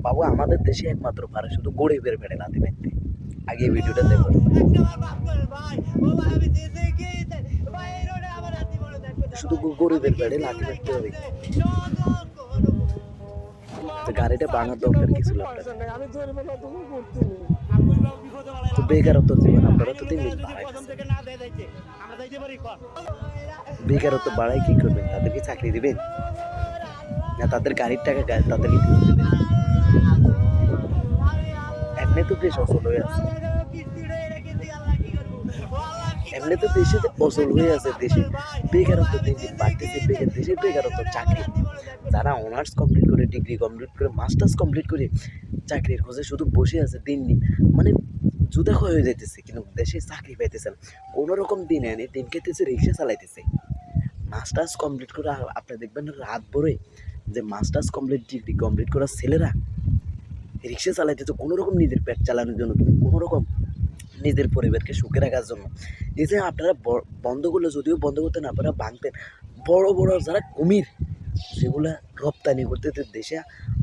বাবু আমাদের দেশে একমাত্র পারে শুধু গরিবের পেটে লাথি মারতে। আগে এই ভিডিওটা দেখো। শুধু গরিবের পেটে লাথি মারতে হবে। গাড়িটা ভাঙার দরকার কি ছিল আপনার? তো বেকারত্ব জীবন আপনারা তো দিন দিন বেকারত্ব বাড়ায় কি করবেন? তাদেরকে চাকরি দিবেন না তাদের গাড়ির টাকা তাদেরকে ফেরত দিবেন? এমনি তো দেশ অচল হয়ে আছে, এমনি তো দেশে অচল হয়ে আছে, দেশে বেকারত্ব দিন দিন বাড়তেছে। দেশে বেকারত্ব চাকরি, যারা অনার্স কমপ্লিট করে, ডিগ্রি কমপ্লিট করে, মাস্টার্স কমপ্লিট করে চাকরির খোঁজে শুধু বসে আছে দিন দিন, মানে জুতা হয়ে যাইতেছে, কিন্তু দেশে চাকরি পাইতেছে না। কোনো রকম দিন এনে দিন খেতেছে, রিক্সা চালাইতেছে। মাস্টার্স কমপ্লিট করে আপনি দেখবেন রাত ভরে যে মাস্টার্স কমপ্লিট, ডিগ্রি কমপ্লিট করা ছেলেরা রিক্সা চালাইতেছে কোনো রকম নিজের পেট চালানোর জন্য, কিন্তু কোনো রকম নিজের পরিবারকে সুখে রাখার জন্য। এই যে আপনারা বন্ধ করলে, যদিও বন্ধ করতেন, আপনারা ভাঙতেন বড় বড় যারা কুমির, সেগুলো রপ্তানি করতে দেশে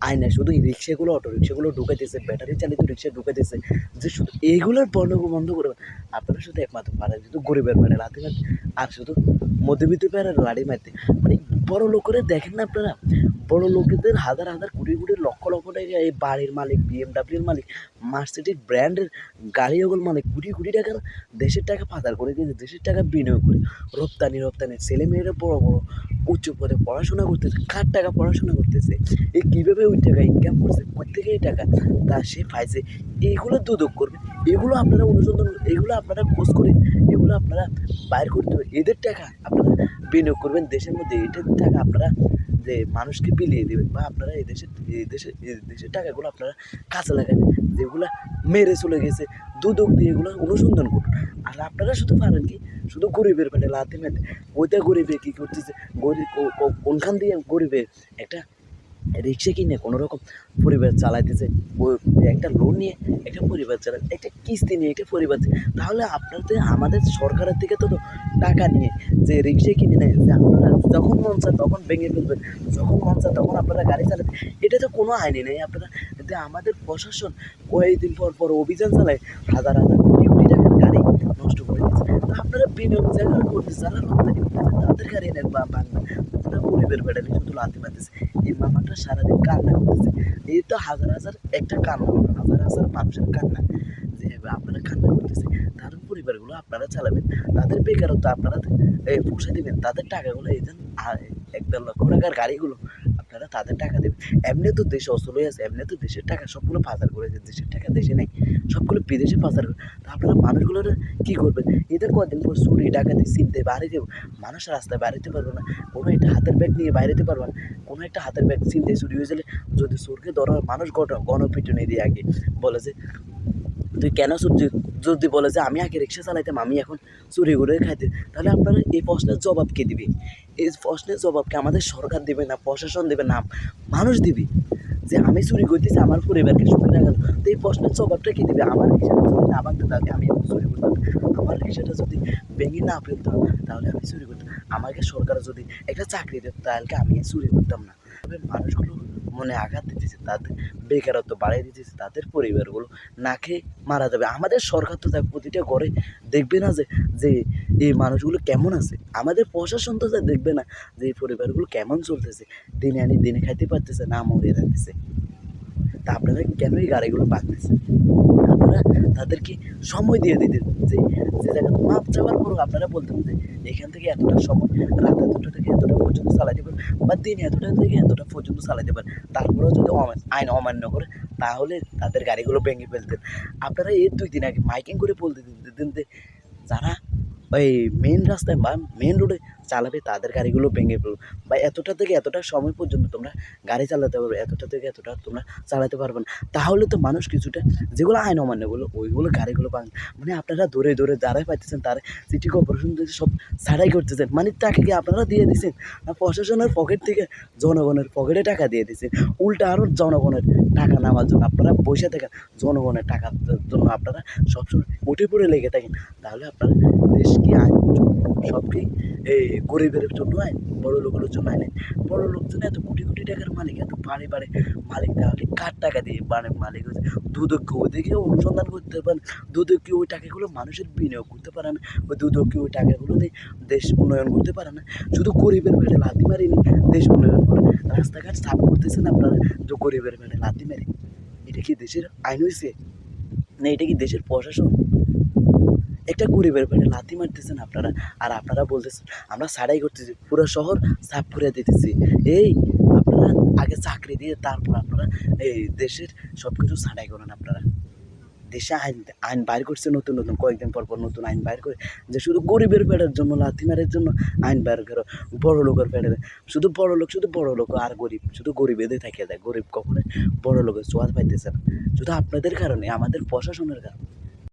আয় না, শুধু রিক্সাগুলো, অটো রিক্সাগুলো ঢুকাইতেছে, ব্যাটারি চালিত রিক্সা ঢুকাইতেছে, যে শুধু এইগুলোর বন্ধ করবে। আপনারা শুধু একমাত্র পারেন শুধু গরিবের পেটে লাথি মারতে, আর শুধু মধ্যবিত্ত পেয়ারের লাড়ি মারতে। মানে বড় লোকেরা দেখেন না আপনারা, বড় লোকেদের হাজার হাজার কোটি কোটি লক্ষ লক্ষ টাকা, এই বাড়ির মালিক, বিএমডাব্লিউর মালিক, মার্সিডিজ ব্র্যান্ডের গাড়ি, ওগুলো মালিক কোটি কোটি টাকার দেশের টাকা পাচার করে দিয়েছে, দেশের টাকা বিনিয়োগ করে রপ্তানি ছেলে মেয়েরা বড় বড় উচ্চ পদে পড়াশোনা করতেছে। কার টাকা পড়াশোনা করতেছে, এ কীভাবে ওই টাকা ইনকাম করছে, কোথেকে এই টাকা তা সে পাইছে, এইগুলো দুদক করবে। এগুলো আপনারা অনুসন্ধান, এগুলো আপনারা খোঁজ করে, এগুলো আপনারা বাইর করতে হবে। এদের টাকা আপনারা বিনিয়োগ করবেন দেশের মধ্যে, এটার টাকা আপনারা যে মানুষকে বিলিয়ে দেবেন, বা আপনারা এই দেশের টাকাগুলো আপনারা কাজে লাগাবেন। যেগুলো মেরে চলে গেছে দুদক দিয়ে এগুলো অনুসন্ধান করুন। আর আপনারা শুধু পারেন কি, শুধু গরিবের পেটে লাথি মেরে, ওইটা গরিবে কী করতেছে, গরিব কোনখান দিয়ে গরিবে একটা রিক্সা কিনে কোনো রকম পরিবার চালাইতেছে, একটা লোন নিয়ে একটা পরিবার চালায়, একটা কিস্তি নিয়ে একটা পরিবার। তাহলে আপনাদের আমাদের সরকারের থেকে তো টাকা নিয়ে যে রিক্সা কিনে নেয়, যে আপনারা যখন মন চায় তখন ভেঙে ফেলবেন, যখন মন চায় তখন আপনারা গাড়ি চালাতে, এটা তো কোনো আইনি নেই। আপনারা যে আমাদের প্রশাসন কয়েকদিন পর পর অভিযান চালায়, হাজার হাজার কোটি কোটি টাকার গাড়ি নষ্ট করে দিচ্ছে। আপনারা বিনিয়োগ জায়গা করতেছে, যারা রপ্তানি করতেছে তাদের গাড়ি নেন বা বাংলা, আপনারা গরিবের বেড়া নিয়ে শুধু লাথি মারতেছে। এই মামাটা সারাদিন কান্না করতেছে, এই তো হাজার হাজার একটা কান্না, হাজার হাজার মানুষের কান্না, যে আপনারা কান্না করতেছে। তাদের পরিবারগুলো আপনারা চালাবেন, তাদের বেকারত্ব আপনারা পুষে দেবেন, তাদের টাকাগুলো এই যে 1-1.5 লক্ষ টাকার গাড়িগুলো আপনারা তাদের টাকা দেবেন। এমনি তো দেশে অচল হয়ে আছে, এমনি তো দেশের টাকা সবগুলো পাচার করেছে, দেশের টাকা দেশে নেই, সবগুলো বিদেশে পাচার করে। তা আপনারা মানুষগুলোর কী করবেন? এদের কদিন পর চুরি ডাকাতি ছিনতে বাইরে দেব, মানুষ রাস্তায় বাইরেতে পারবে না, কোনো একটা হাতের ব্যাগ নিয়ে বাইরেতে পারবে না। কোনো একটা হাতের ব্যাগ ছিনতে চুরি হয়ে গেলে যদি চোরকে ধরা, মানুষ গণপিটুনি দিয়ে আগে বলে যে তুই কেন যদি বলে যে আমি আগে রিক্সা চালাইতাম, আমি এখন চুরি করে খাইতে, তাহলে আপনারা এই প্রশ্নের জবাব কে দিবে? এই প্রশ্নের জবাবকে আমাদের সরকার দেবে না, প্রশাসন দেবে না, মানুষ দিবে। যে আমি চুরি করতেছি, আমার পরিবারকে সুখে রাখার, তো এই প্রশ্নের জবাবটা কে দেবে? আমার রিক্সাটা যদি না ভাঙতে থাকে আমি এখন চুরি করতাম, আমার রিক্সাটা যদি ভেঙে না ফেলতাম তাহলে আমি চুরি করতাম, আমাকে সরকার যদি একটা চাকরি দিত তাহলে আমি চুরি করতাম না। তবে মানুষগুলো মনে আঘাত দিতেছে, তাদের বেকারত্ব বাড়িয়ে দিতেছে, তাদের পরিবারগুলো না খেয়ে মারা যাবে। আমাদের সরকার তো তার প্রতিটা ঘরে দেখবে না যে যে এই মানুষগুলো কেমন আছে, আমাদের প্রশাসন তো দেখবে না যে এই পরিবারগুলো কেমন চলতেছে, দিনে আনি দিনে খাইতে পারতেছে না, মরে যাচ্ছে। তা আপনারা কেন এই গাড়িগুলো বাঁধতেছেন? আপনারা তাদেরকে সময় দিয়ে দিতেন, যে যে জায়গায় মাপ চাওয়ার পরও আপনারা বলতেন যে এখান থেকে এতটা সময়, রাত এতটা থেকে এতটা পর্যন্ত চালাতে পারেন, বা দিন এতটা থেকে এতটা পর্যন্ত চালাতে পারেন। তারপরেও যদি আইন অমান্য করে তাহলে তাদের গাড়িগুলো ভেঙে ফেলতেন। আপনারা এই 2 দিন আগে মাইকিং করে বলতে দিতেন যে যারা ওই মেন রাস্তায় বা মেন রোডে চালাবে তাদের গাড়িগুলো ভেঙে ফেলবে, বা এতটা থেকে এতটা সময় পর্যন্ত তোমরা গাড়ি চালাতে পারবে, এতটা থেকে এতটা তোমরা চালাতে পারবে না। তাহলে তো মানুষ কিছুটা, যেগুলো আইন অমান্যগুলো ওইগুলো গাড়িগুলো মানে আপনারা ধরে ধরে যারাই পাইতেছেন তারা সিটি কর্পোরেশন থেকে সব ছাড়াই করতেছেন। মানে টাকা কি আপনারা দিয়ে দিচ্ছেন না প্রশাসনের পকেট থেকে জনগণের পকেটে টাকা দিয়ে দিচ্ছেন? উল্টা আরও জনগণের টাকা নেওয়ার জন্য আপনারা বসে থাকেন, জনগণের টাকার জন্য আপনারা সবসময় উঠে পড়ে লেগে থাকেন। তাহলে আপনারা দেশ কি আইন সব কি এই গরিবের জন্য আইন? বড় লোকের জন্য আইনে বড় লোকজন এত কোটি কোটি টাকার মালিক, এত বাড়ি বাড়ি মালিক, তাহলে কার টাকা দিয়ে বাড়ি মালিক হয়েছে? দুদক ওদিকে অনুসন্ধান করতে পারেন, দুদক কি ওই টাকাগুলো মানুষের বিনিয়োগ করতে পারে না? ওই দুদক কি ওই টাকাগুলো দিয়ে দেশ উন্নয়ন করতে পারে না? শুধু গরিবের পেটে লাথি মারিনি দেশ উন্নয়ন করে, রাস্তাঘাট সাফ করতেছেন আপনারা যে গরিবের পেটে লাথি মারি। এটা কি দেশের আইন হয়েছে? না এটা কি দেশের প্রশাসন? একটা গরিবের পেটে লাথি মারতেছেন আপনারা, আর আপনারা বলতেছেন আমরা ছাড়াই করতেছি, পুরো শহর সাফ করে দিতেছি। এই আপনারা আগে চাকরি দিয়ে তারপর আপনারা এই দেশের সব কিছু ছাড়াই করেন। আপনারা দেশে আইন আইন বাইর করছে নতুন নতুন, কয়েকদিন পর পর নতুন আইন বাইর করে যে শুধু গরিবের পেটের জন্য লাথি মারের জন্য আইন বাইর করো। বড় লোকের পেটে শুধু বড় লোক আর গরিব, শুধু গরিবেদের থাকিয়ে দেয়, গরিব কখনো বড় লোকের সোয়াদ পাইতেছে না। শুধু আপনাদের কারণে, আমাদের প্রশাসনের কারণে।